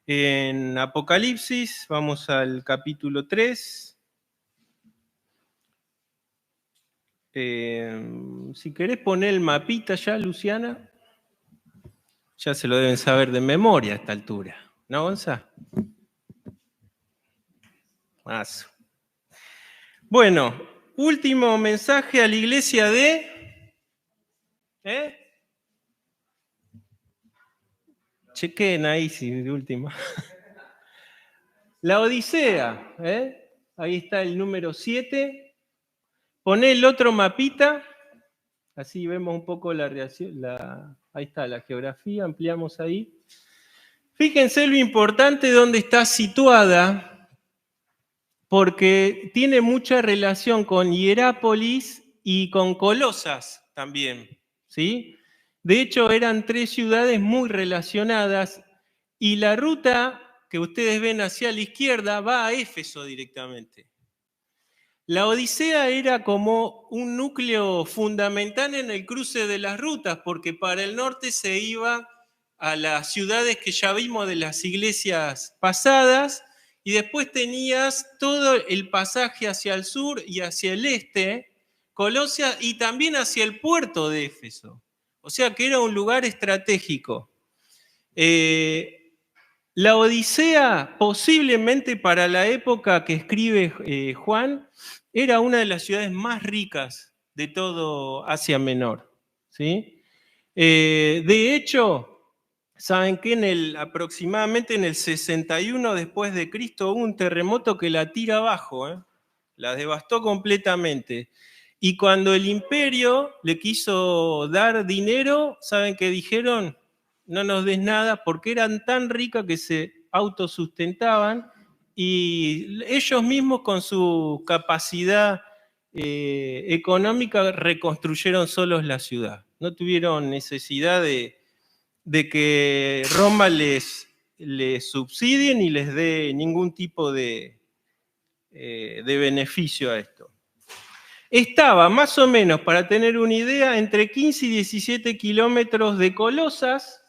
En Apocalipsis, vamos al capítulo 3. Si querés poner el mapita ya, Luciana, ya se lo deben saber de memoria a esta altura, ¿no, Gonza? Mazo. Bueno, último mensaje a la iglesia de... Chequen ahí, si de última. La Odisea, ahí está el número 7. Poné el otro mapita, así vemos un poco la reacción, ahí está la geografía, ampliamos ahí. Fíjense lo importante de dónde está situada, porque tiene mucha relación con Hierápolis y con Colosas también, ¿sí? De hecho, eran 3 ciudades muy relacionadas y la ruta que ustedes ven hacia la izquierda va a Éfeso directamente. La Odisea era como un núcleo fundamental en el cruce de las rutas, porque para el norte se iba a las ciudades que ya vimos de las iglesias pasadas, y después tenías todo el pasaje hacia el sur y hacia el este, Colosia, y también hacia el puerto de Éfeso. O sea que era un lugar estratégico. La Odisea, posiblemente para la época que escribe Juan, era una de las ciudades más ricas de todo Asia Menor, ¿sí? De hecho, ¿saben qué? Aproximadamente en el 61 después de Cristo hubo un terremoto que la tira abajo, la devastó completamente. Y cuando el imperio le quiso dar dinero, ¿saben qué dijeron? No nos des nada, porque eran tan ricas que se autosustentaban y ellos mismos con su capacidad económica reconstruyeron solos la ciudad. No tuvieron necesidad de que Roma les subsidie ni les dé ningún tipo de beneficio a esto. Estaba más o menos, para tener una idea, entre 15 y 17 kilómetros de Colosas.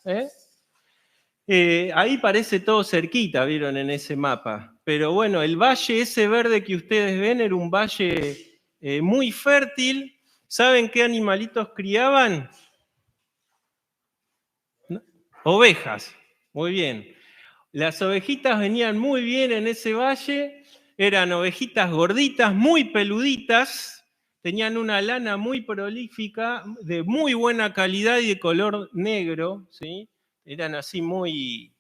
Ahí parece todo cerquita, vieron en ese mapa. Pero bueno, el valle ese verde que ustedes ven era un valle muy fértil. ¿Saben qué animalitos criaban? Ovejas. Muy bien. Las ovejitas venían muy bien en ese valle. Eran ovejitas gorditas, muy peluditas. Tenían una lana muy prolífica, de muy buena calidad y de color negro, ¿sí? Eran así muy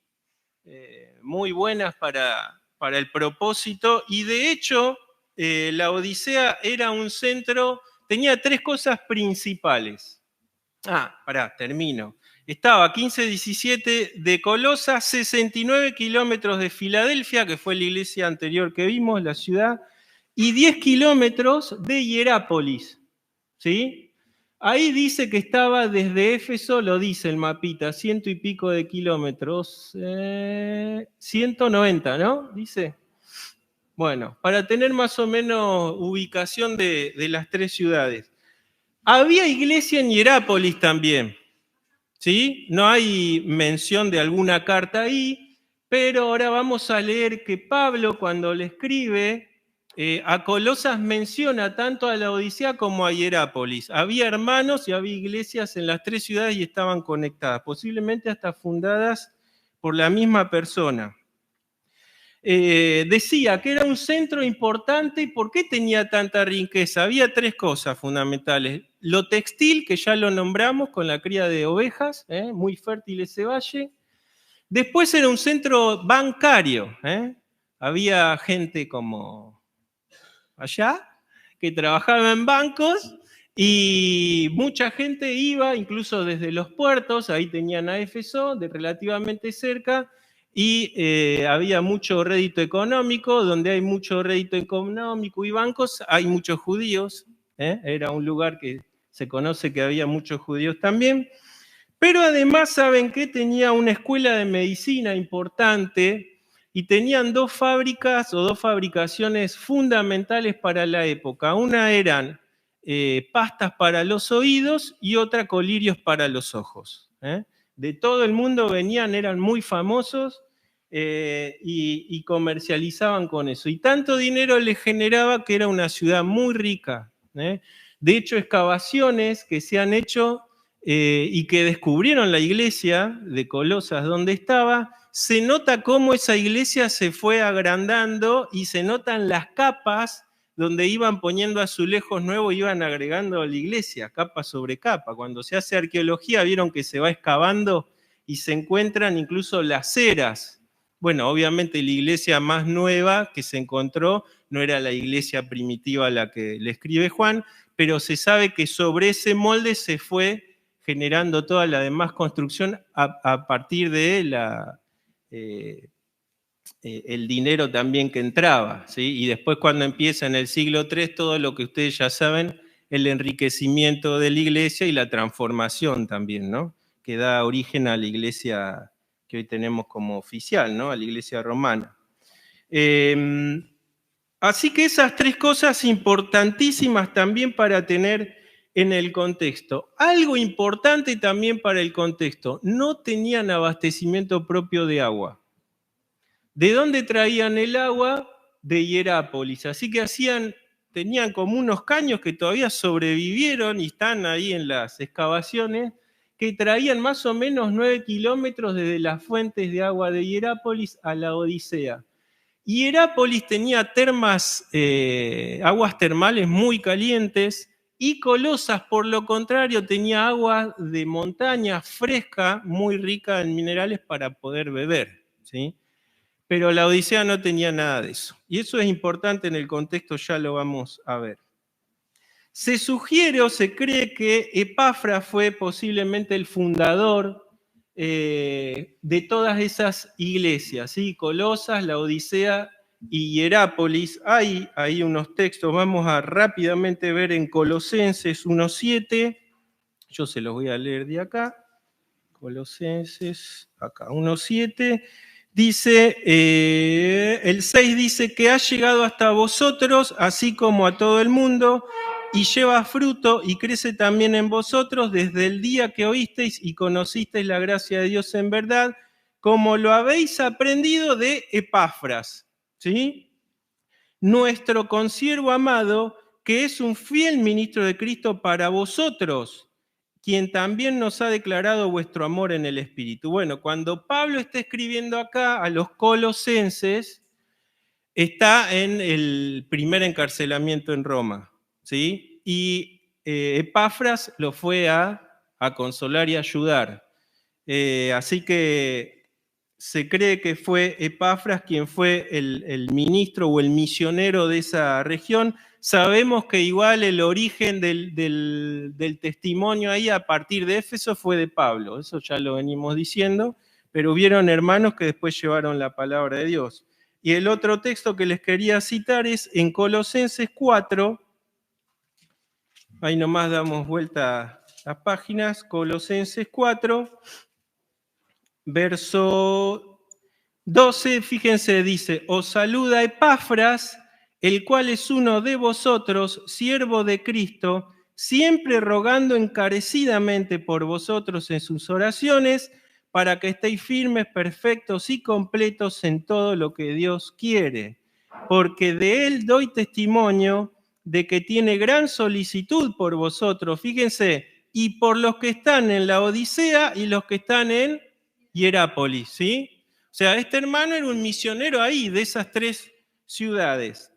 buenas para el propósito. Y de hecho, la Odisea era un centro, tenía 3 cosas principales. Termino. Estaba 15-17 de Colosas, 69 kilómetros de Filadelfia, que fue la iglesia anterior que vimos, la ciudad, y 10 kilómetros de Hierápolis, ¿sí? Ahí dice que estaba desde Éfeso, lo dice el mapita, 100 y pico de kilómetros, 190, ¿no? Dice. Bueno, para tener más o menos ubicación de las 3 ciudades. Había iglesia en Hierápolis también, ¿sí? No hay mención de alguna carta ahí, pero ahora vamos a leer que Pablo, cuando le escribe, a Colosas menciona tanto a la Odisea como a Hierápolis. Había hermanos y había iglesias en las 3 ciudades y estaban conectadas, posiblemente hasta fundadas por la misma persona. Decía que era un centro importante. ¿Por qué tenía tanta riqueza? Había 3 cosas fundamentales. Lo textil, que ya lo nombramos, con la cría de ovejas, muy fértil ese valle. Después era un centro bancario. Había gente como allá que trabajaba en bancos y mucha gente iba, incluso desde los puertos, ahí tenían a Éfeso, de relativamente cerca, y había mucho rédito económico. Donde hay mucho rédito económico y bancos, hay muchos judíos. Era un lugar que se conoce que había muchos judíos también. Pero además, ¿saben qué? Tenía una escuela de medicina importante y tenían 2 fábricas o 2 fabricaciones fundamentales para la época. Una eran pastas para los oídos y otra colirios para los ojos. De todo el mundo venían, eran muy famosos. y comercializaban con eso. Y tanto dinero les generaba que era una ciudad muy rica. De hecho, excavaciones que se han hecho y que descubrieron la iglesia de Colosas donde estaba, se nota cómo esa iglesia se fue agrandando y se notan las capas donde iban poniendo azulejos nuevos, iban agregando a la iglesia, capa sobre capa. Cuando se hace arqueología, vieron que se va excavando y se encuentran incluso las eras. Bueno, obviamente la iglesia más nueva que se encontró no era la iglesia primitiva a la que le escribe Juan, pero se sabe que sobre ese molde se fue generando toda la demás construcción a partir de el dinero también que entraba, ¿sí? Y después cuando empieza en el siglo III, todo lo que ustedes ya saben, el enriquecimiento de la iglesia y la transformación también, ¿no? Que da origen a la iglesia que hoy tenemos como oficial, ¿no? A la iglesia romana. Así que esas tres cosas importantísimas también para tener en el contexto. Algo importante también para el contexto, no tenían abastecimiento propio de agua. ¿De dónde traían el agua? De Hierápolis. Así que tenían como unos caños que todavía sobrevivieron y están ahí en las excavaciones, que traían más o menos 9 kilómetros desde las fuentes de agua de Hierápolis a la Odisea. Hierápolis tenía aguas termales muy calientes, y Colosas, por lo contrario, tenía agua de montaña fresca, muy rica en minerales para poder beber, ¿sí? Pero la Odisea no tenía nada de eso. Y eso es importante en el contexto, ya lo vamos a ver. Se sugiere o se cree que Epafras fue posiblemente el fundador de todas esas iglesias, ¿sí? Colosas, la Odisea y Hierápolis. Hay ahí unos textos, vamos a rápidamente ver en Colosenses 1:7. Yo se los voy a leer de acá. Colosenses, acá, 1:7. Dice, el 6 dice que ha llegado hasta vosotros, así como a todo el mundo, y lleva fruto y crece también en vosotros desde el día que oísteis y conocisteis la gracia de Dios en verdad, como lo habéis aprendido de Epafras, ¿sí? Nuestro consiervo amado, que es un fiel ministro de Cristo para vosotros, quien también nos ha declarado vuestro amor en el Espíritu. Bueno, cuando Pablo está escribiendo acá a los colosenses, está en el primer encarcelamiento en Roma, ¿sí? Y Epafras lo fue a consolar y ayudar. Así que se cree que fue Epafras quien fue el ministro o el misionero de esa región. Sabemos que igual el origen del testimonio ahí a partir de Éfeso fue de Pablo, eso ya lo venimos diciendo, pero hubieron hermanos que después llevaron la palabra de Dios. Y el otro texto que les quería citar es en Colosenses 4, ahí nomás damos vuelta a las páginas, Colosenses 4, verso 12, fíjense, dice, os saluda Epafras, el cual es uno de vosotros, siervo de Cristo, siempre rogando encarecidamente por vosotros en sus oraciones, para que estéis firmes, perfectos y completos en todo lo que Dios quiere. Porque de él doy testimonio de que tiene gran solicitud por vosotros, fíjense, y por los que están en la Odisea y los que están en Hierápolis, ¿sí? O sea, este hermano era un misionero ahí, de esas tres ciudades.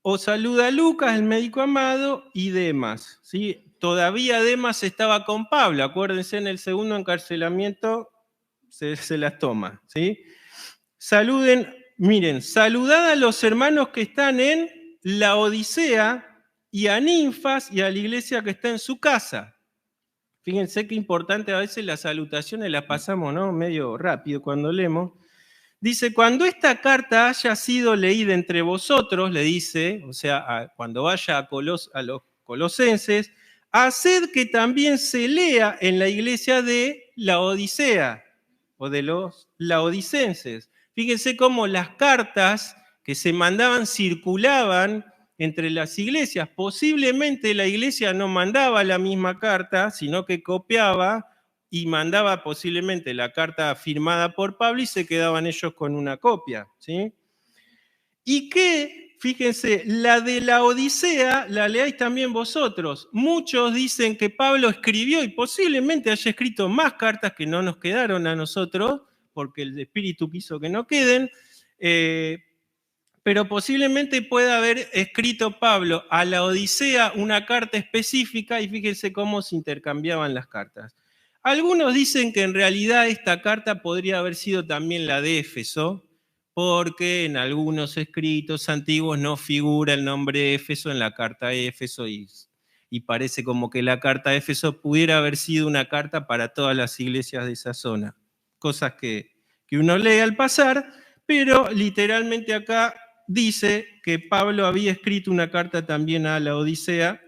Os saluda Lucas, el médico amado, y Demas, ¿sí? Todavía Demas estaba con Pablo, acuérdense, en el segundo encarcelamiento se las toma, ¿sí? Saludad a los hermanos que están en la Odisea y a Ninfas y a la iglesia que está en su casa. Fíjense qué importante, a veces las salutaciones las pasamos, ¿no? Medio rápido cuando leemos. Dice, cuando esta carta haya sido leída entre vosotros, le dice, o sea, cuando vaya a los colosenses, haced que también se lea en la iglesia de la Odisea, o de los laodicenses. Fíjense cómo las cartas que se mandaban circulaban entre las iglesias. Posiblemente la iglesia no mandaba la misma carta, sino que copiaba y mandaba posiblemente la carta firmada por Pablo y se quedaban ellos con una copia, ¿sí? Y que, fíjense, la de la Odisea la leáis también vosotros. Muchos dicen que Pablo escribió y posiblemente haya escrito más cartas que no nos quedaron a nosotros, porque el Espíritu quiso que no queden, pero posiblemente pueda haber escrito Pablo a la Odisea una carta específica y fíjense cómo se intercambiaban las cartas. Algunos dicen que en realidad esta carta podría haber sido también la de Éfeso, porque en algunos escritos antiguos no figura el nombre de Éfeso en la carta de Éfeso y parece como que la carta de Éfeso pudiera haber sido una carta para todas las iglesias de esa zona. Cosas que uno lee al pasar, pero literalmente acá dice que Pablo había escrito una carta también a la Odisea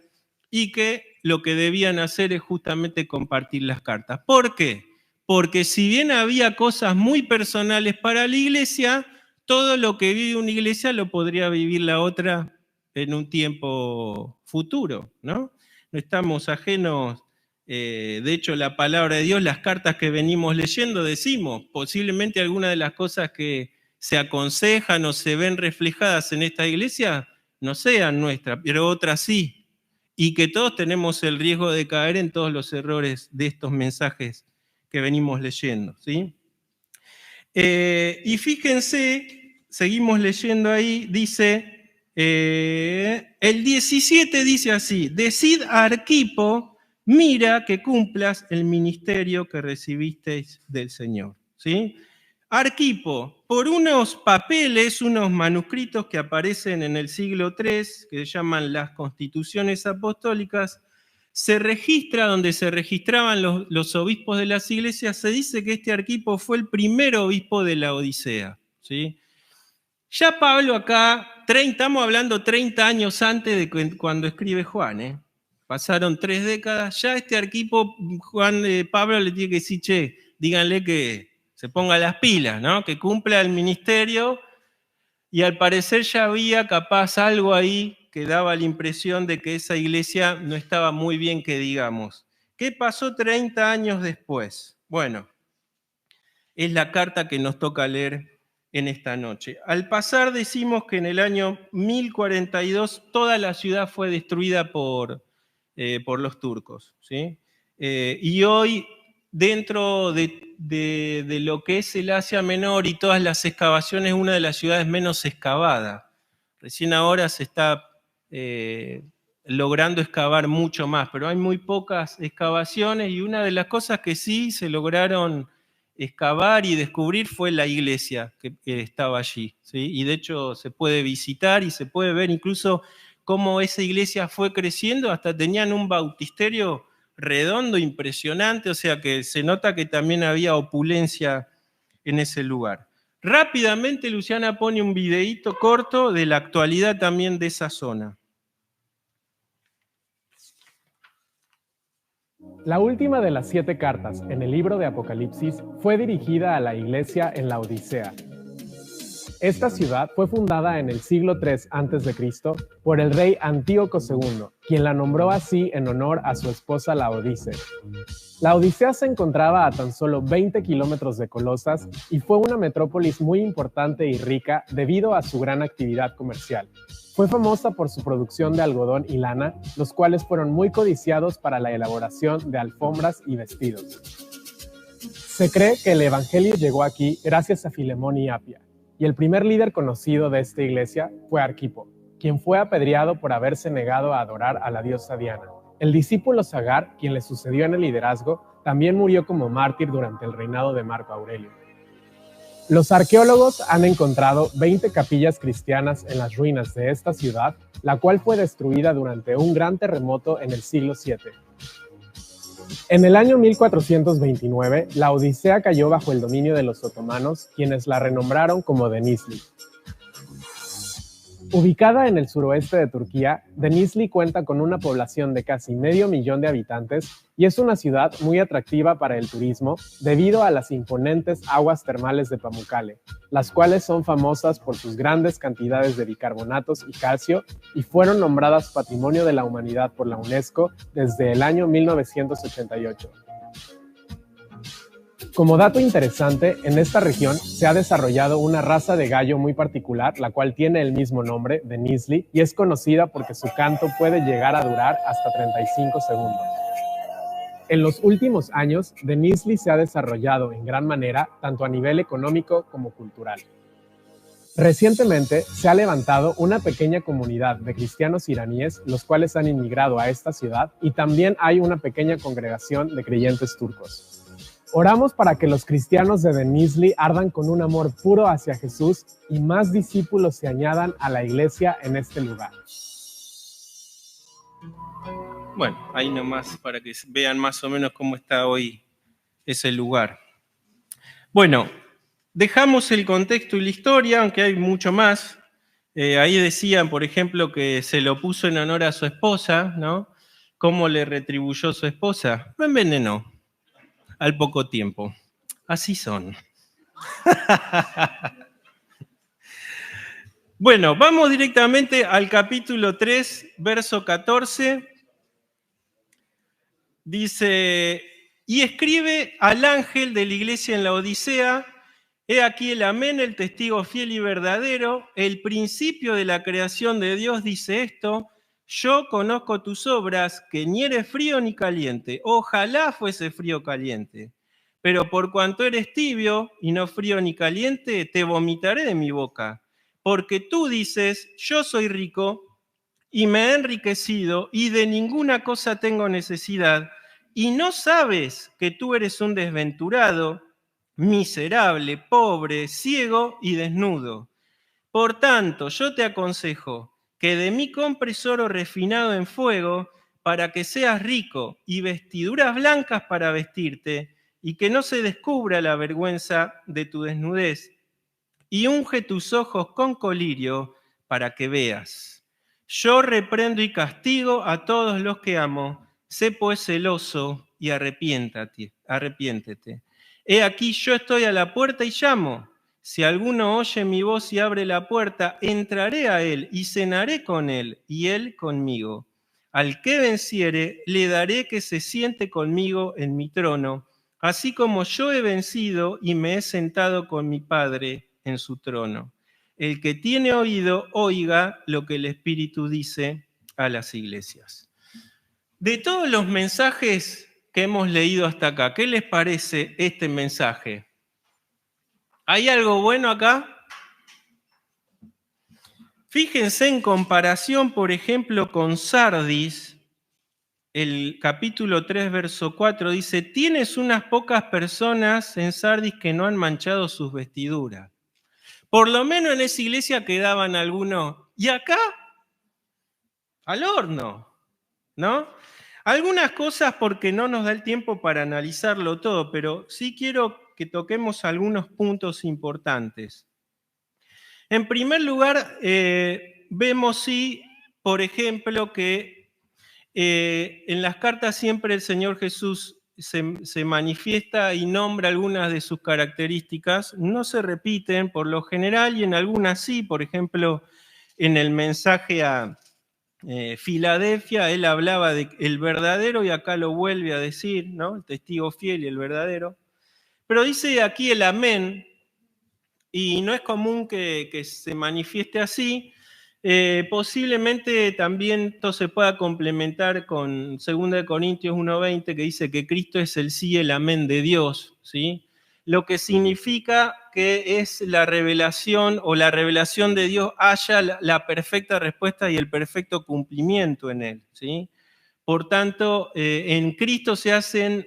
y que lo que debían hacer es justamente compartir las cartas. ¿Por qué? Porque si bien había cosas muy personales para la iglesia, todo lo que vive una iglesia lo podría vivir la otra en un tiempo futuro, ¿no? No estamos ajenos, de hecho la palabra de Dios, las cartas que venimos leyendo, decimos, posiblemente algunas de las cosas que se aconsejan o se ven reflejadas en esta iglesia no sean nuestras, pero otras sí, y que todos tenemos el riesgo de caer en todos los errores de estos mensajes que venimos leyendo, ¿sí? Y fíjense, seguimos leyendo ahí, dice, el 17 dice así, decid a Arquipo, mira que cumplas el ministerio que recibisteis del Señor, ¿sí? Arquipo, por unos papeles, unos manuscritos que aparecen en el siglo III, que se llaman las Constituciones Apostólicas, se registra, donde se registraban los obispos de las iglesias, se dice que este Arquipo fue el primer obispo de la Odisea, ¿sí? Ya Pablo acá, estamos hablando 30 años antes de cuando escribe Juan, pasaron 3 décadas, ya este Arquipo, Pablo le tiene que decir, che, díganle que se ponga las pilas, ¿no? Que cumpla el ministerio, y al parecer ya había capaz algo ahí que daba la impresión de que esa iglesia no estaba muy bien, que digamos. ¿Qué pasó 30 años después? Bueno, es la carta que nos toca leer en esta noche. Al pasar decimos que en el año 1042 toda la ciudad fue destruida por los turcos, ¿sí? Y hoy, dentro de lo que es el Asia Menor y todas las excavaciones, una de las ciudades menos excavadas. Recién ahora se está logrando excavar mucho más, pero hay muy pocas excavaciones y una de las cosas que sí se lograron excavar y descubrir fue la iglesia que estaba allí, ¿sí? Y de hecho se puede visitar y se puede ver incluso cómo esa iglesia fue creciendo, hasta tenían un bautisterio redondo, impresionante, o sea que se nota que también había opulencia en ese lugar. Rápidamente Luciana pone un videíto corto de la actualidad también de esa zona. La última de las 7 cartas en el libro de Apocalipsis fue dirigida a la iglesia en la Odisea. Esta ciudad fue fundada en el siglo III a.C. por el rey Antíoco II, quien la nombró así en honor a su esposa Laodice. La Odisea se encontraba a tan solo 20 kilómetros de Colosas y fue una metrópolis muy importante y rica debido a su gran actividad comercial. Fue famosa por su producción de algodón y lana, los cuales fueron muy codiciados para la elaboración de alfombras y vestidos. Se cree que el evangelio llegó aquí gracias a Filemón y Apia, y el primer líder conocido de esta iglesia fue Arquipo, quien fue apedreado por haberse negado a adorar a la diosa Diana. El discípulo Sagar, quien le sucedió en el liderazgo, también murió como mártir durante el reinado de Marco Aurelio. Los arqueólogos han encontrado 20 capillas cristianas en las ruinas de esta ciudad, la cual fue destruida durante un gran terremoto en el siglo VII. En el año 1429, la Odisea cayó bajo el dominio de los otomanos, quienes la renombraron como Denizli. Ubicada en el suroeste de Turquía, Denizli cuenta con una población de casi 500,000 de habitantes y es una ciudad muy atractiva para el turismo debido a las imponentes aguas termales de Pamukkale, las cuales son famosas por sus grandes cantidades de bicarbonatos y calcio y fueron nombradas Patrimonio de la Humanidad por la UNESCO desde el año 1988. Como dato interesante, en esta región se ha desarrollado una raza de gallo muy particular, la cual tiene el mismo nombre, Denizli, y es conocida porque su canto puede llegar a durar hasta 35 segundos. En los últimos años, Denizli se ha desarrollado en gran manera, tanto a nivel económico como cultural. Recientemente se ha levantado una pequeña comunidad de cristianos iraníes, los cuales han inmigrado a esta ciudad, y también hay una pequeña congregación de creyentes turcos. Oramos para que los cristianos de Denizli ardan con un amor puro hacia Jesús y más discípulos se añadan a la iglesia en este lugar. Bueno, ahí nomás para que vean más o menos cómo está hoy ese lugar. Bueno, dejamos el contexto y la historia, aunque hay mucho más. Ahí decían, por ejemplo, que se lo puso en honor a su esposa, ¿no? ¿Cómo le retribuyó su esposa? Lo envenenó al poco tiempo. Así son. Bueno, vamos directamente al capítulo 3, verso 14. Dice, y escribe al ángel de la iglesia en la Odisea, he aquí el amén, el testigo fiel y verdadero, el principio de la creación de Dios dice esto, yo conozco tus obras, que ni eres frío ni caliente, ojalá fuese frío o caliente, pero por cuanto eres tibio y no frío ni caliente, te vomitaré de mi boca, porque tú dices, yo soy rico y me he enriquecido y de ninguna cosa tengo necesidad, y no sabes que tú eres un desventurado, miserable, pobre, ciego y desnudo. Por tanto, yo te aconsejo que de mí compres oro refinado en fuego para que seas rico y vestiduras blancas para vestirte y que no se descubra la vergüenza de tu desnudez. Y unge tus ojos con colirio para que veas. Yo reprendo y castigo a todos los que amo. Sé pues celoso y arrepiéntete. He aquí yo estoy a la puerta y llamo. Si alguno oye mi voz y abre la puerta, entraré a él y cenaré con él y él conmigo. Al que venciere, le daré que se siente conmigo en mi trono, así como yo he vencido y me he sentado con mi Padre en su trono. El que tiene oído, oiga lo que el Espíritu dice a las iglesias. De todos los mensajes que hemos leído hasta acá, ¿qué les parece este mensaje? ¿Hay algo bueno acá? Fíjense en comparación, por ejemplo, con Sardis, el capítulo 3, verso 4, dice, tienes unas pocas personas en Sardis que no han manchado sus vestiduras. Por lo menos en esa iglesia quedaban algunos. ¿Y acá? Al horno, ¿no? Algunas cosas porque no nos da el tiempo para analizarlo todo, pero sí quiero que toquemos algunos puntos importantes. En primer lugar, vemos, sí, por ejemplo, que en las cartas siempre el Señor Jesús se manifiesta y nombra algunas de sus características, no se repiten por lo general y en algunas sí, por ejemplo, en el mensaje a Filadelfia, él hablaba de el verdadero y acá lo vuelve a decir, ¿no? El testigo fiel y el verdadero. Pero dice aquí el amén, y no es común que se manifieste así. Posiblemente también esto se pueda complementar con 2 Corintios 1:20, que dice que Cristo es el sí y el amén de Dios, ¿sí? Lo que significa que es la revelación o la revelación de Dios haya la perfecta respuesta y el perfecto cumplimiento en él, ¿sí? Por tanto, en Cristo se hacen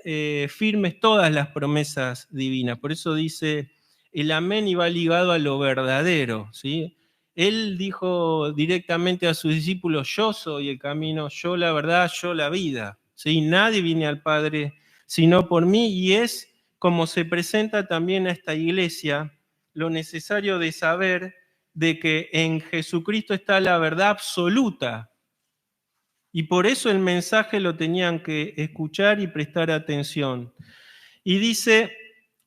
firmes todas las promesas divinas. Por eso dice el amén y va ligado a lo verdadero, ¿sí? Él dijo directamente a sus discípulos, yo soy el camino, yo la verdad, yo la vida, ¿sí? Nadie viene al Padre sino por mí, y es como se presenta también a esta iglesia lo necesario de saber de que en Jesucristo está la verdad absoluta, y por eso el mensaje lo tenían que escuchar y prestar atención. Y dice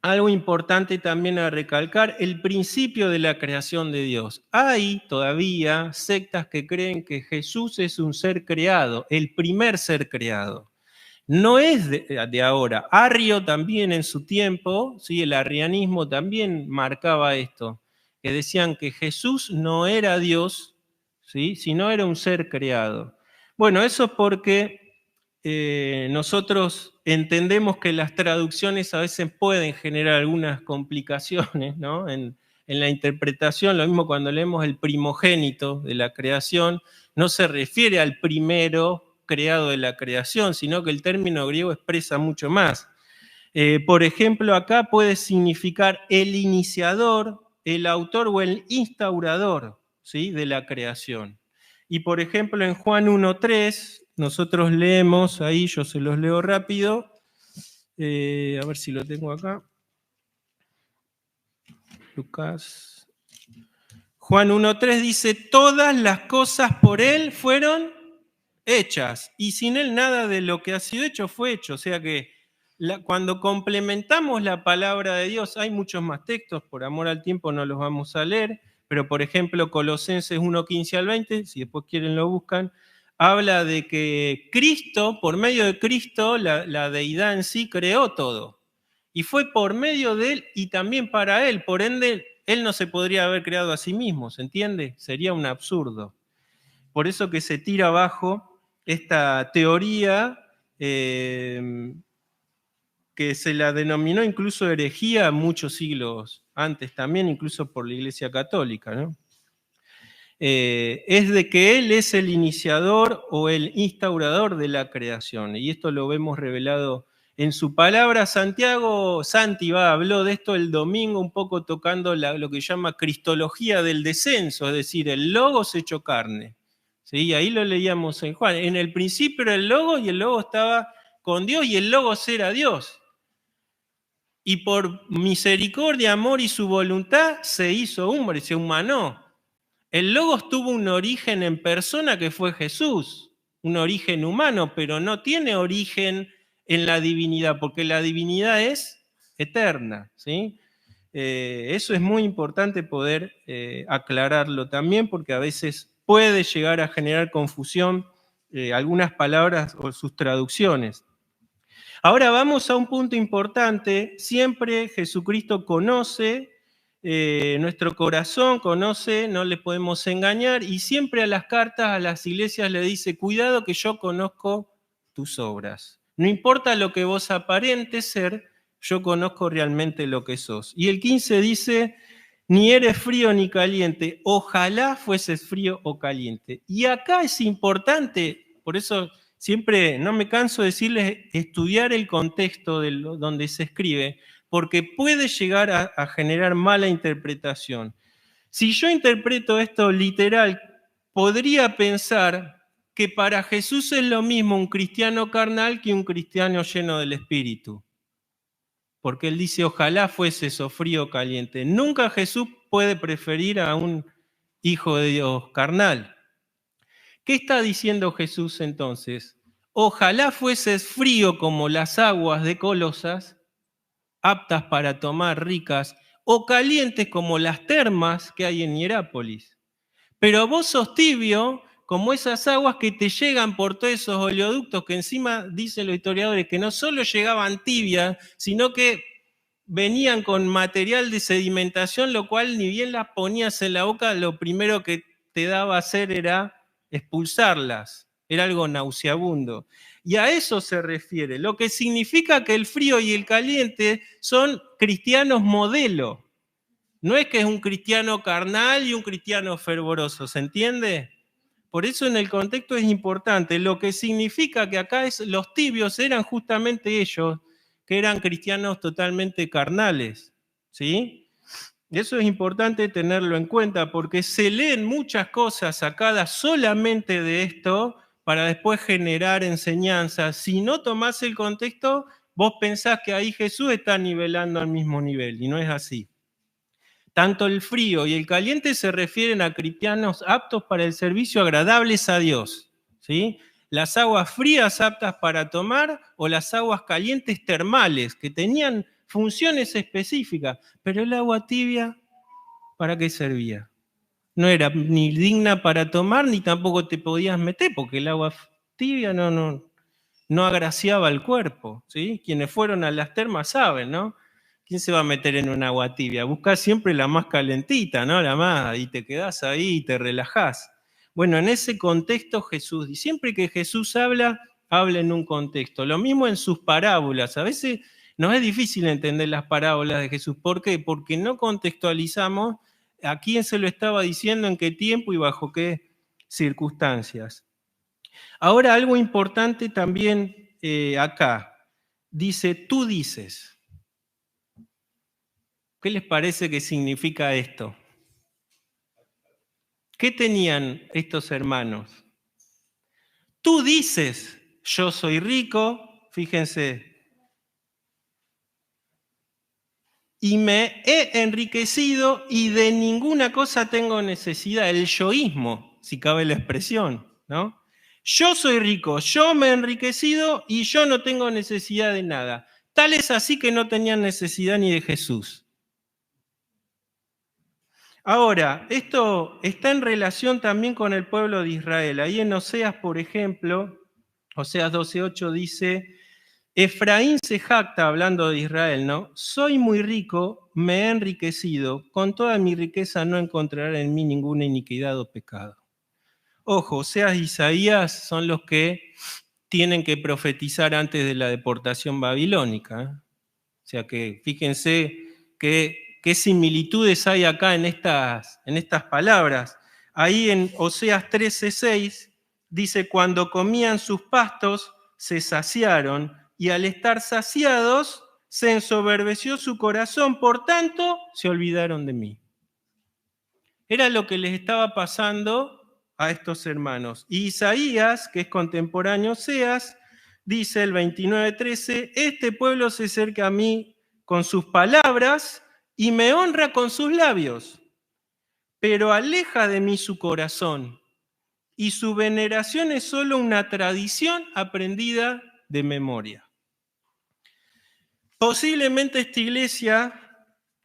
algo importante también a recalcar, el principio de la creación de Dios. Hay todavía sectas que creen que Jesús es un ser creado, el primer ser creado. No es de ahora. Arrio también en su tiempo, ¿sí? El arrianismo también marcaba esto, que decían que Jesús no era Dios, ¿sí? Sino era un ser creado. Bueno, eso es porque nosotros entendemos que las traducciones a veces pueden generar algunas complicaciones, ¿no? En la interpretación, lo mismo cuando leemos el primogénito de la creación, no se refiere al primero creado de la creación, sino que el término griego expresa mucho más. Por ejemplo, acá puede significar el iniciador, el autor o el instaurador, ¿sí? De la creación. Y por ejemplo, en Juan 1.3, nosotros leemos, ahí yo se los leo rápido, a ver si lo tengo acá. Lucas. Juan 1.3 dice, todas las cosas por él fueron hechas, y sin él nada de lo que ha sido hecho fue hecho. O sea que cuando complementamos la palabra de Dios, hay muchos más textos, por amor al tiempo no los vamos a leer, pero por ejemplo Colosenses 1.15 al 20, si después quieren lo buscan, habla de que Cristo, por medio de Cristo, la deidad en sí creó todo. Y fue por medio de él y también para él. Por ende, él no se podría haber creado a sí mismo, ¿se entiende? Sería un absurdo. Por eso que se tira abajo esta teoría que se la denominó incluso herejía muchos siglos antes también, incluso por la Iglesia Católica, ¿no? Es de que él es el iniciador o el instaurador de la creación. Y esto lo vemos revelado en su palabra. Santi habló de esto el domingo, un poco tocando lo que llama cristología del descenso, es decir, el Logos hecho carne. ¿Sí? Ahí lo leíamos en Juan. En el principio era el Logos y el Logos estaba con Dios y el Logos era Dios. Y por misericordia, amor y su voluntad se hizo hombre, se humanó. El Logos tuvo un origen en persona que fue Jesús, un origen humano, pero no tiene origen en la divinidad, porque la divinidad es eterna, ¿sí? Eso es muy importante poder aclararlo también, porque a veces puede llegar a generar confusión algunas palabras o sus traducciones. Ahora vamos a un punto importante. Siempre Jesucristo conoce nuestro corazón, conoce, no le podemos engañar, y siempre a las cartas, a las iglesias le dice, cuidado que yo conozco tus obras. No importa lo que vos aparentes ser, yo conozco realmente lo que sos. Y el 15 dice, ni eres frío ni caliente, ojalá fueses frío o caliente. Y acá es importante, por eso siempre no me canso de decirles estudiar el contexto donde se escribe, porque puede llegar a generar mala interpretación. Si yo interpreto esto literal, podría pensar que para Jesús es lo mismo un cristiano carnal que un cristiano lleno del Espíritu. Porque él dice, ojalá fuese eso frío o caliente. Nunca Jesús puede preferir a un hijo de Dios carnal. ¿Qué está diciendo Jesús entonces? Ojalá fueses frío como las aguas de Colosas, aptas para tomar ricas, o calientes como las termas que hay en Hierápolis. Pero vos sos tibio como esas aguas que te llegan por todos esos oleoductos que encima, dicen los historiadores, que no solo llegaban tibias, sino que venían con material de sedimentación, lo cual ni bien las ponías en la boca, lo primero que te daba a hacer era expulsarlas. Era algo nauseabundo. Y a eso se refiere, lo que significa que el frío y el caliente son cristianos modelo. No es que es un cristiano carnal y un cristiano fervoroso, ¿se entiende? Por eso en el contexto es importante. Lo que significa que acá los tibios eran justamente ellos, que eran cristianos totalmente carnales, ¿sí? Eso es importante tenerlo en cuenta porque se leen muchas cosas sacadas solamente de esto para después generar enseñanzas. Si no tomás el contexto, vos pensás que ahí Jesús está nivelando al mismo nivel y no es así. Tanto el frío y el caliente se refieren a cristianos aptos para el servicio, agradables a Dios, ¿sí? Las aguas frías aptas para tomar o las aguas calientes termales, que tenían funciones específicas, pero el agua tibia, ¿para qué servía? No era ni digna para tomar, ni tampoco te podías meter, porque el agua tibia no no agraciaba el cuerpo, ¿sí? Quienes fueron a las termas saben, ¿no? ¿Quién se va a meter en un agua tibia? Buscás siempre la más calentita, ¿no? La más, y te quedás ahí y te relajás. Bueno, en ese contexto Jesús, y siempre que Jesús habla en un contexto. Lo mismo en sus parábolas. A veces nos es difícil entender las parábolas de Jesús. ¿Por qué? Porque no contextualizamos a quién se lo estaba diciendo, en qué tiempo y bajo qué circunstancias. Ahora, algo importante también acá. Dice, tú dices. ¿Qué les parece que significa esto? ¿Qué tenían estos hermanos? Tú dices, yo soy rico, fíjense, y me he enriquecido y de ninguna cosa tengo necesidad. El yoísmo, si cabe la expresión, ¿no? Yo soy rico, yo me he enriquecido y yo no tengo necesidad de nada. Tal es así que no tenían necesidad ni de Jesús. Ahora, esto está en relación también con el pueblo de Israel. Ahí en Oseas, por ejemplo, Oseas 12:8 dice, Efraín se jacta, hablando de Israel, ¿no? Soy muy rico, me he enriquecido, con toda mi riqueza no encontrará en mí ninguna iniquidad o pecado. Ojo, Oseas y Isaías son los que tienen que profetizar antes de la deportación babilónica, ¿eh? O sea que fíjense qué similitudes hay acá en estas palabras. Ahí en Oseas 13:6 dice, cuando comían sus pastos, se saciaron, y al estar saciados, se ensoberbeció su corazón, por tanto, se olvidaron de mí. Era lo que les estaba pasando a estos hermanos. Y Isaías, que es contemporáneo a Oseas, dice el 29:13, este pueblo se acerca a mí con sus palabras y me honra con sus labios, pero aleja de mí su corazón, y su veneración es solo una tradición aprendida de memoria. Posiblemente esta iglesia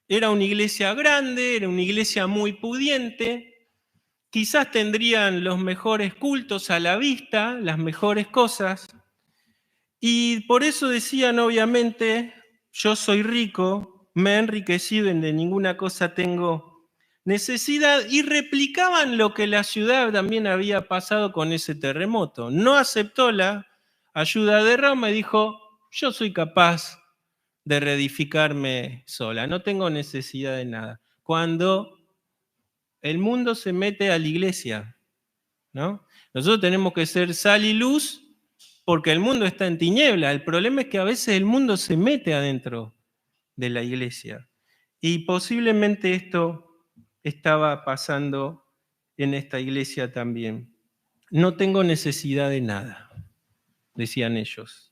era una iglesia grande, era una iglesia muy pudiente, quizás tendrían los mejores cultos a la vista, las mejores cosas, y por eso decían obviamente, yo soy rico, me he enriquecido y de ninguna cosa tengo necesidad, y replicaban lo que la ciudad también había pasado con ese terremoto. No aceptó la ayuda de Roma y dijo, yo soy capaz de reedificarme sola, no tengo necesidad de nada. Cuando el mundo se mete a la iglesia, ¿no? Nosotros tenemos que ser sal y luz porque el mundo está en tiniebla. El problema es que a veces el mundo se mete adentro de la iglesia. Y posiblemente esto estaba pasando en esta iglesia también. No tengo necesidad de nada, decían ellos.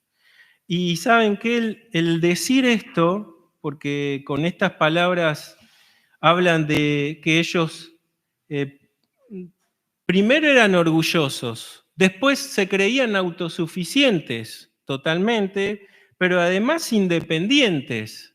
Y saben que el decir esto, porque con estas palabras hablan de que ellos primero eran orgullosos, después se creían autosuficientes totalmente, pero además independientes.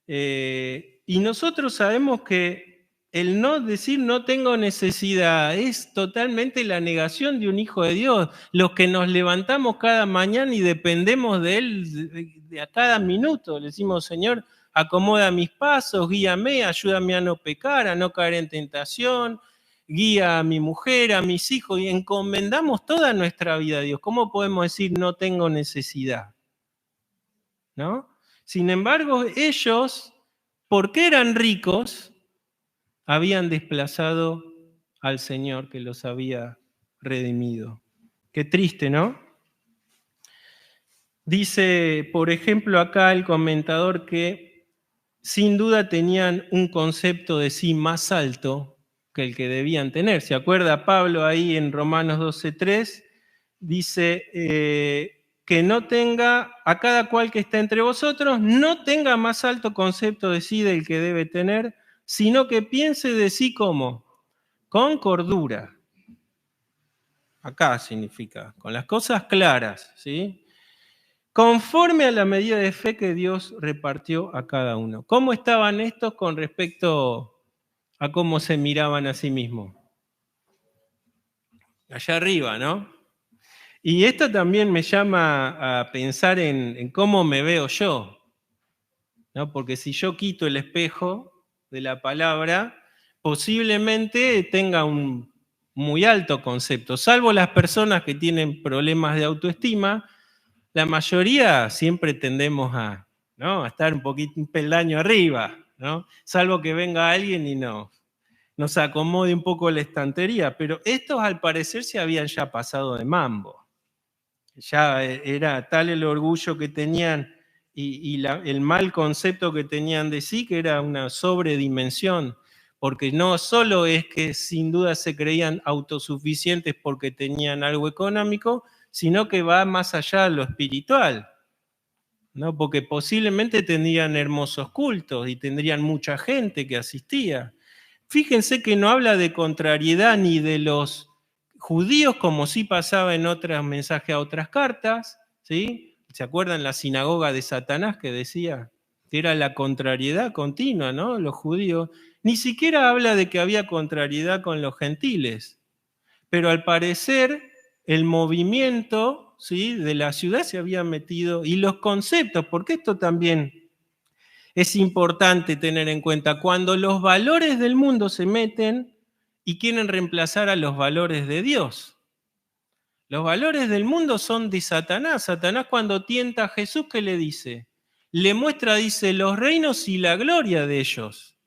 Y nosotros sabemos que el no decir no tengo necesidad es totalmente la negación de un hijo de Dios. Los que nos levantamos cada mañana y dependemos de Él de a cada minuto, le decimos, Señor, acomoda mis pasos, guíame, ayúdame a no pecar, a no caer en tentación, guía a mi mujer, a mis hijos, y encomendamos toda nuestra vida a Dios. ¿Cómo podemos decir no tengo necesidad? ¿No? Sin embargo, ellos, porque eran ricos, habían desplazado al Señor que los había redimido. Qué triste, ¿no? Dice, por ejemplo, acá el comentador que sin duda tenían un concepto de sí más alto que el que debían tener. ¿Se acuerda Pablo ahí en Romanos 12:3? Dice que no tenga, a cada cual que está entre vosotros, no tenga más alto concepto de sí del que debe tener, sino que piense de sí como, con cordura. Acá significa, con las cosas claras, ¿sí? Conforme a la medida de fe que Dios repartió a cada uno. ¿Cómo estaban estos con respecto a cómo se miraban a sí mismos? Allá arriba, ¿no? Y esto también me llama a pensar en cómo me veo yo, ¿no? Porque si yo quito el espejo de la palabra, posiblemente tenga un muy alto concepto, salvo las personas que tienen problemas de autoestima. La mayoría siempre tendemos a, ¿no?, a estar un peldaño arriba, ¿no? Salvo que venga alguien y nos acomode un poco la estantería, pero estos al parecer se habían ya pasado de mambo. Ya era tal el orgullo que tenían y el mal concepto que tenían de sí, que era una sobredimensión, porque no solo es que sin duda se creían autosuficientes porque tenían algo económico, sino que va más allá de lo espiritual, ¿no? Porque posiblemente tendrían hermosos cultos y tendrían mucha gente que asistía. Fíjense que no habla de contrariedad ni de los judíos, como sí pasaba en otros mensajes a otras cartas, ¿sí? ¿Se acuerdan la sinagoga de Satanás que decía que era la contrariedad continua, ¿no? Los judíos. Ni siquiera habla de que había contrariedad con los gentiles, pero al parecer el movimiento, ¿sí?, de la ciudad se había metido, y los conceptos, porque esto también es importante tener en cuenta, cuando los valores del mundo se meten y quieren reemplazar a los valores de Dios. Los valores del mundo son de Satanás. Satanás, cuando tienta a Jesús, ¿qué le dice? Le muestra, dice, los reinos y la gloria de ellos.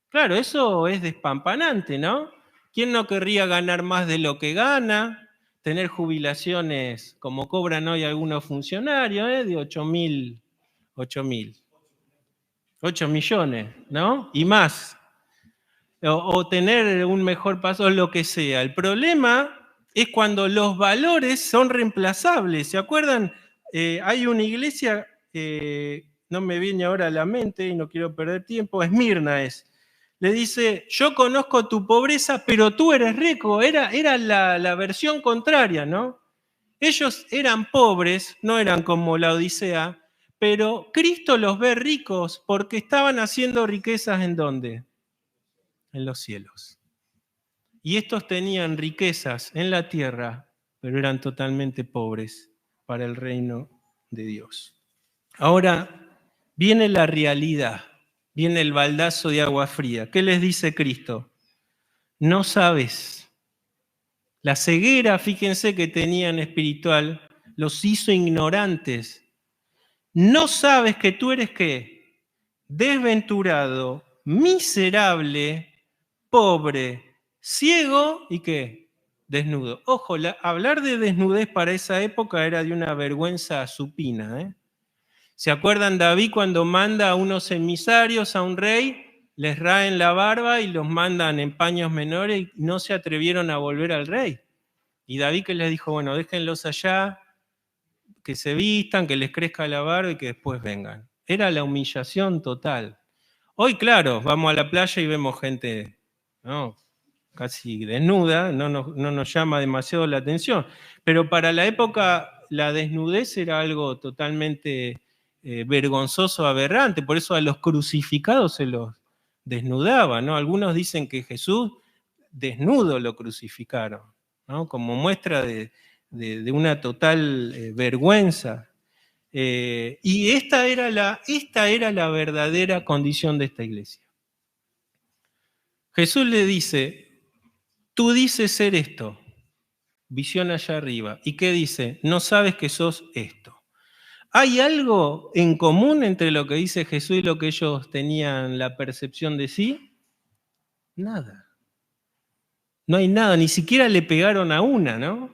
Claro, eso es despampanante, ¿no? ¿Quién no querría ganar más de lo que gana? Tener jubilaciones como cobran hoy algunos funcionarios, de 8 millones, ¿no? Y más. O tener un mejor paso, lo que sea. El problema es cuando los valores son reemplazables. ¿Se acuerdan? Hay una iglesia, no me viene ahora a la mente y no quiero perder tiempo, Esmirna es. Le dice, yo conozco tu pobreza, pero tú eres rico. Era la versión contraria, ¿no? Ellos eran pobres, no eran como la Odisea, pero Cristo los ve ricos porque estaban haciendo riquezas ¿en dónde? En los cielos. Y estos tenían riquezas en la tierra, pero eran totalmente pobres para el reino de Dios. Ahora viene la realidad, viene el baldazo de agua fría. ¿Qué les dice Cristo? No sabes. La ceguera, fíjense, que tenían espiritual, los hizo ignorantes. No sabes que tú eres ¿qué? Desventurado, miserable, pobre, ciego y ¿qué? Desnudo. Ojo, hablar de desnudez para esa época era de una vergüenza supina, ¿eh? ¿Se acuerdan David cuando manda a unos emisarios a un rey? Les raen la barba y los mandan en paños menores y no se atrevieron a volver al rey. Y David que les dijo, bueno, déjenlos allá, que se vistan, que les crezca la barba y que después vengan. Era la humillación total. Hoy, claro, vamos a la playa y vemos gente, ¿no?, casi desnuda, no nos llama demasiado la atención. Pero para la época la desnudez era algo totalmente vergonzoso, aberrante. Por eso a los crucificados se los desnudaba, ¿no? Algunos dicen que Jesús desnudo lo crucificaron, ¿no?, como muestra de una total vergüenza. Y esta era la verdadera condición de esta iglesia. Jesús le dice, tú dices ser esto, visión allá arriba. ¿Y qué dice? No sabes que sos esto. ¿Hay algo en común entre lo que dice Jesús y lo que ellos tenían la percepción de sí? Nada. No hay nada, ni siquiera le pegaron a una, ¿no?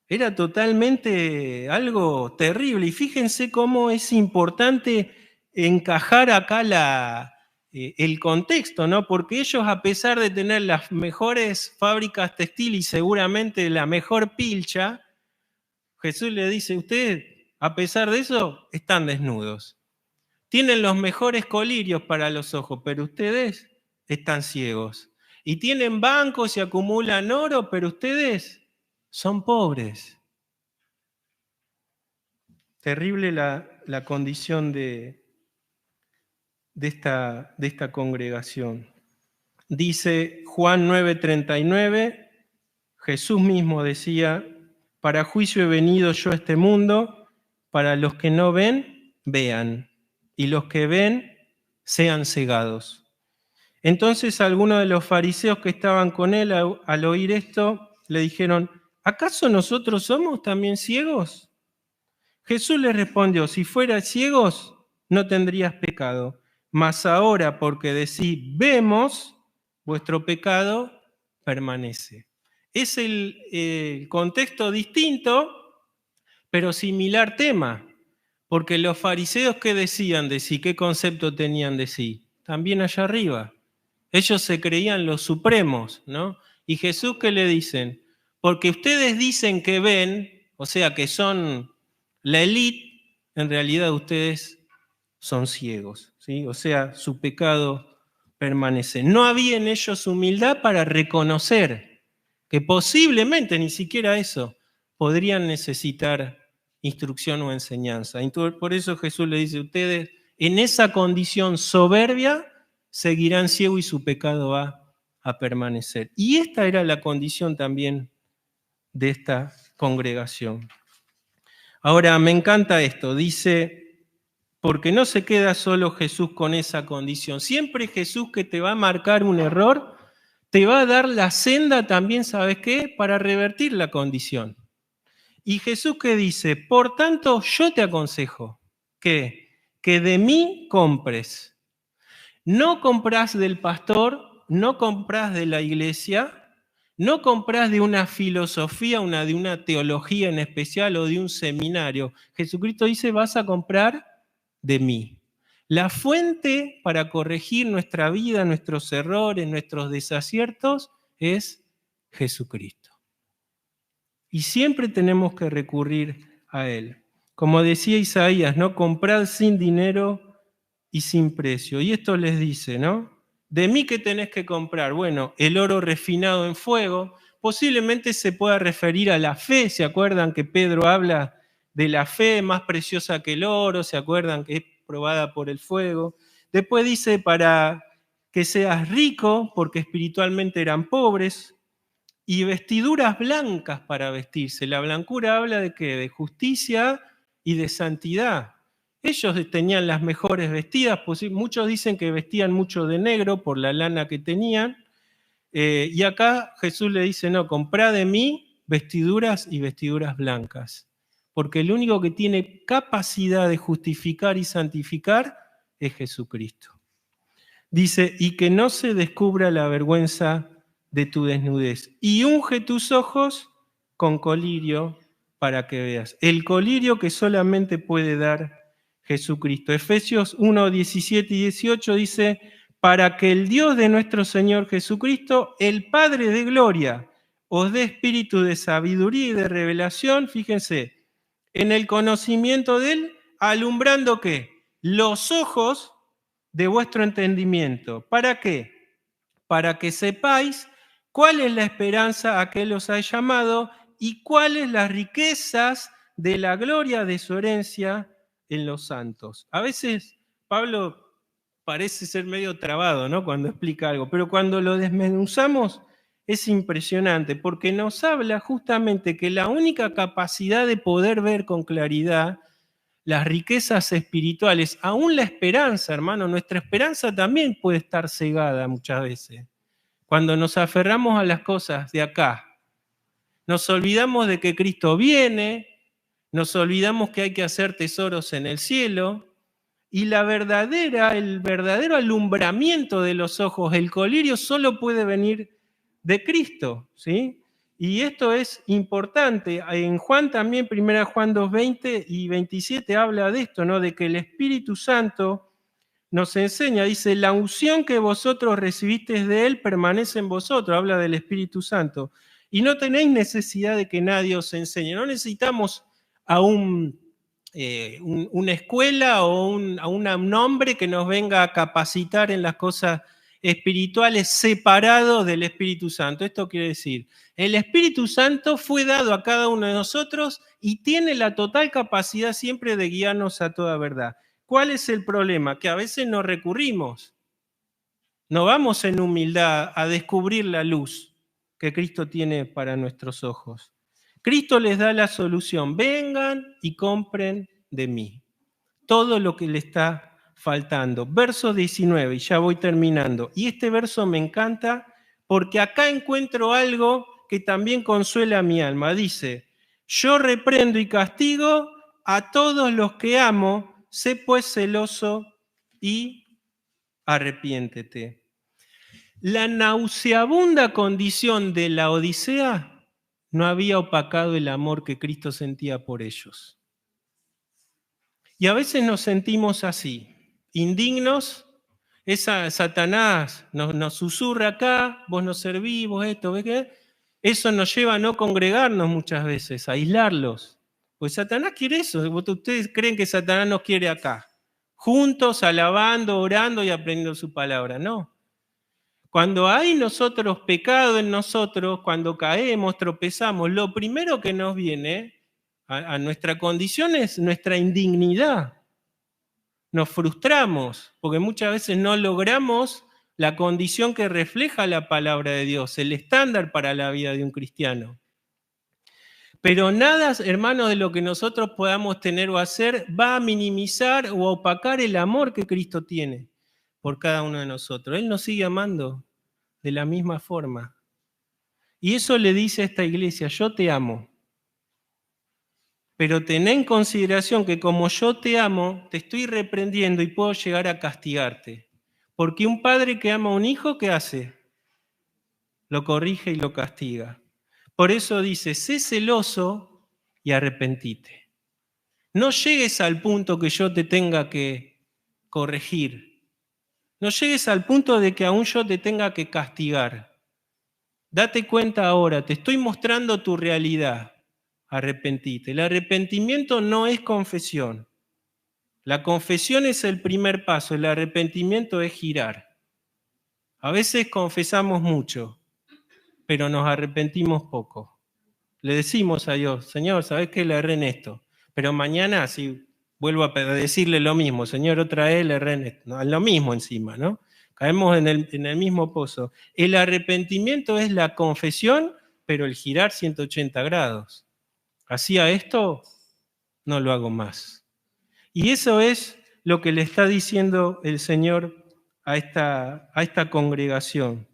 Era totalmente algo terrible. Y fíjense cómo es importante encajar acá el contexto, ¿no? Porque ellos, a pesar de tener las mejores fábricas textiles y seguramente la mejor pilcha, Jesús le dice, ustedes, a pesar de eso, están desnudos. Tienen los mejores colirios para los ojos, pero ustedes están ciegos. Y tienen bancos y acumulan oro, pero ustedes son pobres. Terrible la condición de esta congregación. Dice Juan 9:39, Jesús mismo decía, para juicio he venido yo a este mundo, para los que no ven, vean, y los que ven, sean cegados. Entonces algunos de los fariseos que estaban con él al oír esto, le dijeron, ¿acaso nosotros somos también ciegos? Jesús les respondió, si fueras ciegos, no tendrías pecado, mas ahora porque decís, vemos, vuestro pecado permanece. Es el contexto distinto, pero similar tema, porque los fariseos, ¿qué decían de sí? ¿Qué concepto tenían de sí? También allá arriba. Ellos se creían los supremos, ¿no? Y Jesús, ¿qué le dicen? Porque ustedes dicen que ven, o sea, que son la élite, en realidad ustedes son ciegos, ¿sí? O sea, su pecado permanece. No había en ellos humildad para reconocer que posiblemente ni siquiera eso podrían necesitar instrucción o enseñanza. Por eso Jesús le dice, ustedes en esa condición soberbia seguirán ciegos y su pecado va a permanecer. Y esta era la condición también de esta congregación. Ahora, me encanta esto, dice, porque no se queda solo Jesús con esa condición. Siempre Jesús que te va a marcar un error, te va a dar la senda también, ¿sabes qué? Para revertir la condición. Y Jesús que dice, por tanto yo te aconsejo que de mí compres. No compras del pastor, no compras de la iglesia, no compras de una filosofía, de una teología en especial o de un seminario. Jesucristo dice, vas a comprar de mí. La fuente para corregir nuestra vida, nuestros errores, nuestros desaciertos es Jesucristo. Y siempre tenemos que recurrir a Él. Como decía Isaías, ¿no? Comprad sin dinero y sin precio. Y esto les dice, ¿no? ¿De mí qué tenés que comprar? Bueno, el oro refinado en fuego. Posiblemente se pueda referir a la fe. ¿Se acuerdan que Pedro habla de la fe más preciosa que el oro? ¿Se acuerdan que es probada por el fuego? Después dice para que seas rico, porque espiritualmente eran pobres, y vestiduras blancas para vestirse. La blancura habla de qué? De justicia y de santidad. Ellos tenían las mejores vestidas, muchos dicen que vestían mucho de negro por la lana que tenían, y acá Jesús le dice, no, comprá de mí vestiduras y vestiduras blancas, porque el único que tiene capacidad de justificar y santificar es Jesucristo. Dice, y que no se descubra la vergüenza de tu desnudez, y unge tus ojos con colirio para que veas. El colirio que solamente puede dar Jesucristo. Efesios 1, 17 y 18 dice, para que el Dios de nuestro Señor Jesucristo, el Padre de gloria, os dé espíritu de sabiduría y de revelación, fíjense, en el conocimiento de Él, alumbrando ¿qué? Los ojos de vuestro entendimiento. ¿Para qué? Para que sepáis cuál es la esperanza a que Él os ha llamado y cuáles las riquezas de la gloria de su herencia en los santos. A veces Pablo parece ser medio trabado, ¿no? Cuando explica algo, pero cuando lo desmenuzamos es impresionante porque nos habla justamente que la única capacidad de poder ver con claridad las riquezas espirituales, aún la esperanza, hermano, nuestra esperanza también puede estar cegada muchas veces. Cuando nos aferramos a las cosas de acá, nos olvidamos de que Cristo viene, nos olvidamos que hay que hacer tesoros en el cielo, y el verdadero alumbramiento de los ojos, el colirio, solo puede venir de Cristo, ¿sí? Y esto es importante. En Juan también, 1 Juan 2, 20 y 27, habla de esto, ¿no? De que el Espíritu Santo nos enseña, dice, la unción que vosotros recibisteis de Él permanece en vosotros, habla del Espíritu Santo. Y no tenéis necesidad de que nadie os enseñe, no necesitamos a una escuela o a un hombre que nos venga a capacitar en las cosas espirituales separados del Espíritu Santo. Esto quiere decir, el Espíritu Santo fue dado a cada uno de nosotros y tiene la total capacidad siempre de guiarnos a toda verdad. ¿Cuál es el problema? Que a veces no recurrimos, no vamos en humildad a descubrir la luz que Cristo tiene para nuestros ojos. Cristo les da la solución. Vengan y compren de mí todo lo que le está faltando. Verso 19, y ya voy terminando. Y este verso me encanta porque acá encuentro algo que también consuela a mi alma. Dice, yo reprendo y castigo a todos los que amo, sé pues celoso y arrepiéntete. La nauseabunda condición de la Odisea no había opacado el amor que Cristo sentía por ellos. Y a veces nos sentimos así, indignos. Satanás nos susurra acá, vos no servís, vos esto, ¿ves qué? Eso nos lleva a no congregarnos muchas veces, a aislarlos. Pues Satanás quiere eso. Ustedes creen que Satanás nos quiere acá, juntos, alabando, orando y aprendiendo su palabra. No. Cuando hay nosotros pecado en nosotros, cuando caemos, tropezamos, lo primero que nos viene a nuestra condición es nuestra indignidad. Nos frustramos porque muchas veces no logramos la condición que refleja la palabra de Dios, el estándar para la vida de un cristiano. Pero nada, hermanos, de lo que nosotros podamos tener o hacer va a minimizar o a opacar el amor que Cristo tiene por cada uno de nosotros. Él nos sigue amando de la misma forma. Y eso le dice a esta iglesia, yo te amo. Pero ten en consideración que como yo te amo, te estoy reprendiendo y puedo llegar a castigarte. Porque un padre que ama a un hijo, ¿qué hace? Lo corrige y lo castiga. Por eso dice, sé celoso y arrepentite. No llegues al punto que yo te tenga que corregir. No llegues al punto de que aún yo te tenga que castigar. Date cuenta ahora, te estoy mostrando tu realidad. Arrepentite. El arrepentimiento no es confesión. La confesión es el primer paso, el arrepentimiento es girar. A veces confesamos mucho, pero nos arrepentimos poco. Le decimos a Dios, Señor, ¿sabes qué? Le erré en esto. Pero mañana, si vuelvo a decirle lo mismo, Señor, otra vez le erré en esto. No, lo mismo encima, ¿no? Caemos en el mismo pozo. El arrepentimiento es la confesión, pero el girar 180 grados. Hacía esto, no lo hago más. Y eso es lo que le está diciendo el Señor a esta congregación.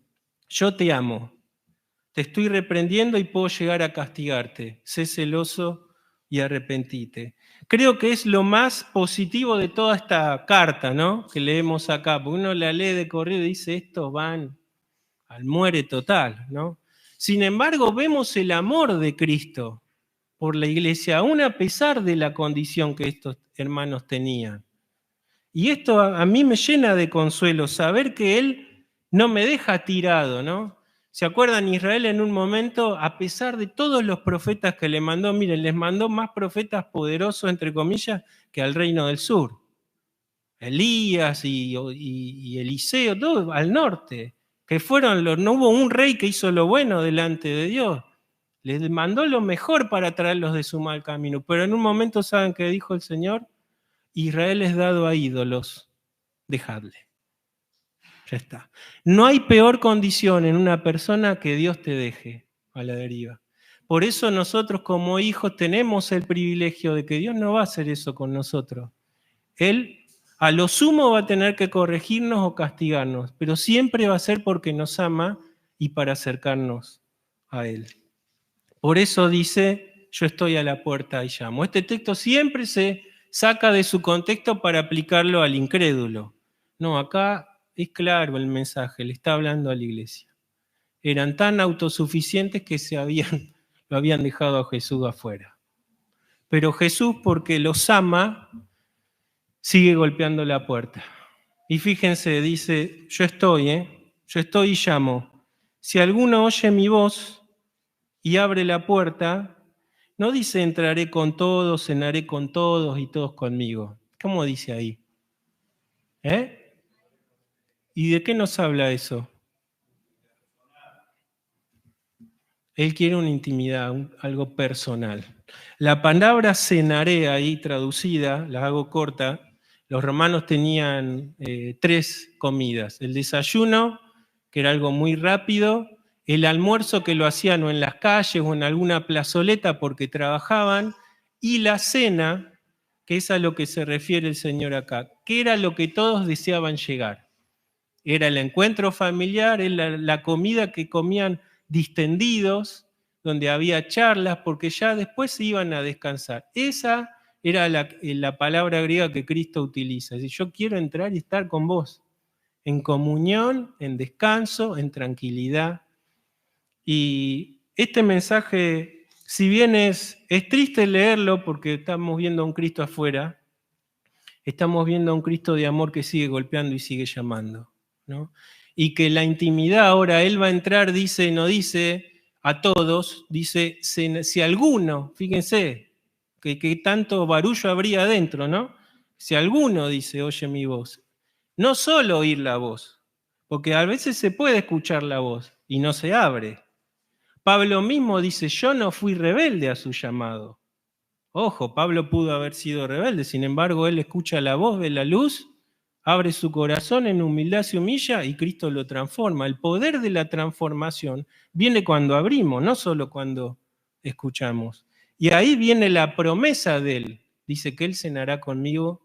Yo te amo, te estoy reprendiendo y puedo llegar a castigarte. Sé celoso y arrepentite. Creo que es lo más positivo de toda esta carta, ¿no? Que leemos acá, porque uno la lee de corrido y dice, estos van al muere total, ¿no? Sin embargo, vemos el amor de Cristo por la iglesia, aún a pesar de la condición que estos hermanos tenían. Y esto a mí me llena de consuelo, saber que Él no me deja tirado, ¿no? ¿Se acuerdan? Israel en un momento, a pesar de todos los profetas que le mandó, miren, les mandó más profetas poderosos, entre comillas, que al reino del sur. Elías y Eliseo, todo al norte, que fueron no hubo un rey que hizo lo bueno delante de Dios. Les mandó lo mejor para traerlos de su mal camino. Pero en un momento, ¿saben qué dijo el Señor? Israel es dado a ídolos, dejadle. Ya está. No hay peor condición en una persona que Dios te deje a la deriva. Por eso nosotros como hijos tenemos el privilegio de que Dios no va a hacer eso con nosotros. Él a lo sumo va a tener que corregirnos o castigarnos, pero siempre va a ser porque nos ama y para acercarnos a Él. Por eso dice, yo estoy a la puerta y llamo. Este texto siempre se saca de su contexto para aplicarlo al incrédulo. No, acá es claro el mensaje, le está hablando a la iglesia. Eran tan autosuficientes que lo habían dejado a Jesús afuera. Pero Jesús, porque los ama, sigue golpeando la puerta. Y fíjense, dice, yo estoy y llamo. Si alguno oye mi voz y abre la puerta, no dice entraré con todos, cenaré con todos y todos conmigo. ¿Cómo dice ahí? ¿Y de qué nos habla eso? Él quiere una intimidad, algo personal. La palabra cenaré ahí traducida, la hago corta, los romanos tenían 3 comidas. El desayuno, que era algo muy rápido, el almuerzo que lo hacían o en las calles o en alguna plazoleta porque trabajaban, y la cena, que es a lo que se refiere el Señor acá, que era lo que todos deseaban llegar. Era el encuentro familiar, era la comida que comían distendidos, donde había charlas, porque ya después se iban a descansar. Esa era la palabra griega que Cristo utiliza. Es decir, yo quiero entrar y estar con vos, en comunión, en descanso, en tranquilidad. Y este mensaje, si bien es triste leerlo porque estamos viendo a un Cristo afuera, estamos viendo a un Cristo de amor que sigue golpeando y sigue llamando, ¿no? Y que la intimidad ahora Él va a entrar, dice, no dice a todos, dice, si alguno, fíjense, que tanto barullo habría adentro, ¿no? Si alguno, dice, oye mi voz, no solo oír la voz, porque a veces se puede escuchar la voz y no se abre. Pablo mismo dice, yo no fui rebelde a su llamado. Ojo, Pablo pudo haber sido rebelde, sin embargo, él escucha la voz de la luz, abre su corazón, en humildad se humilla y Cristo lo transforma. El poder de la transformación viene cuando abrimos, no solo cuando escuchamos. Y ahí viene la promesa de él. Dice que él cenará conmigo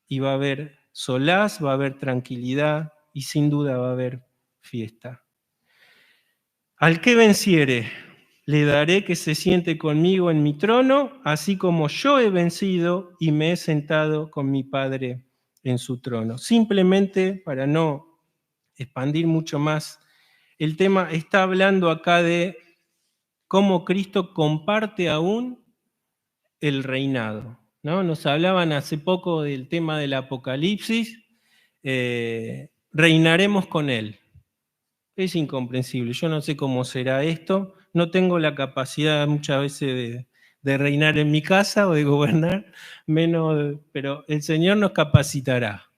y va a haber solaz, va a haber tranquilidad y sin duda va a haber fiesta. Al que venciere, le daré que se siente conmigo en mi trono, así como yo he vencido y me he sentado con mi Padre en su trono. Simplemente, para no expandir mucho más, el tema está hablando acá de cómo Cristo comparte aún el reinado, ¿no? Nos hablaban hace poco del tema del Apocalipsis, reinaremos con Él. Es incomprensible, yo no sé cómo será esto, no tengo la capacidad muchas veces de reinar en mi casa o de gobernar, pero el Señor nos capacitará,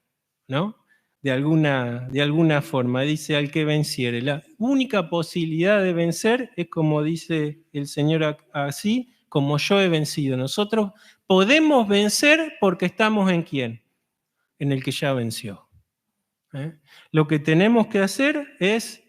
¿no? De alguna forma, dice al que venciere. La única posibilidad de vencer es como dice el Señor así, como yo he vencido. Nosotros podemos vencer porque estamos en ¿quién? En el que ya venció. Lo que tenemos que hacer es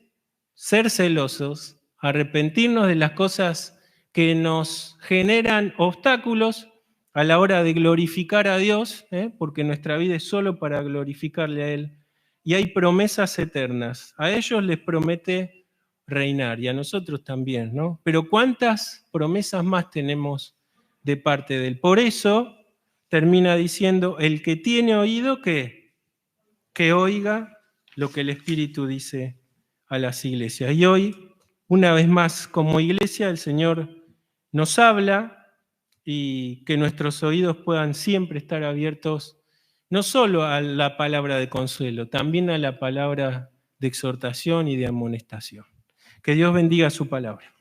ser celosos, arrepentirnos de las cosas que nos generan obstáculos a la hora de glorificar a Dios, porque nuestra vida es solo para glorificarle a Él. Y hay promesas eternas. A ellos les promete reinar y a nosotros también, ¿no? Pero ¿cuántas promesas más tenemos de parte de Él? Por eso termina diciendo, el que tiene oído, que oiga lo que el Espíritu dice a las iglesias. Y hoy, una vez más, como iglesia, el Señor nos habla y que nuestros oídos puedan siempre estar abiertos no solo a la palabra de consuelo, también a la palabra de exhortación y de amonestación. Que Dios bendiga su palabra.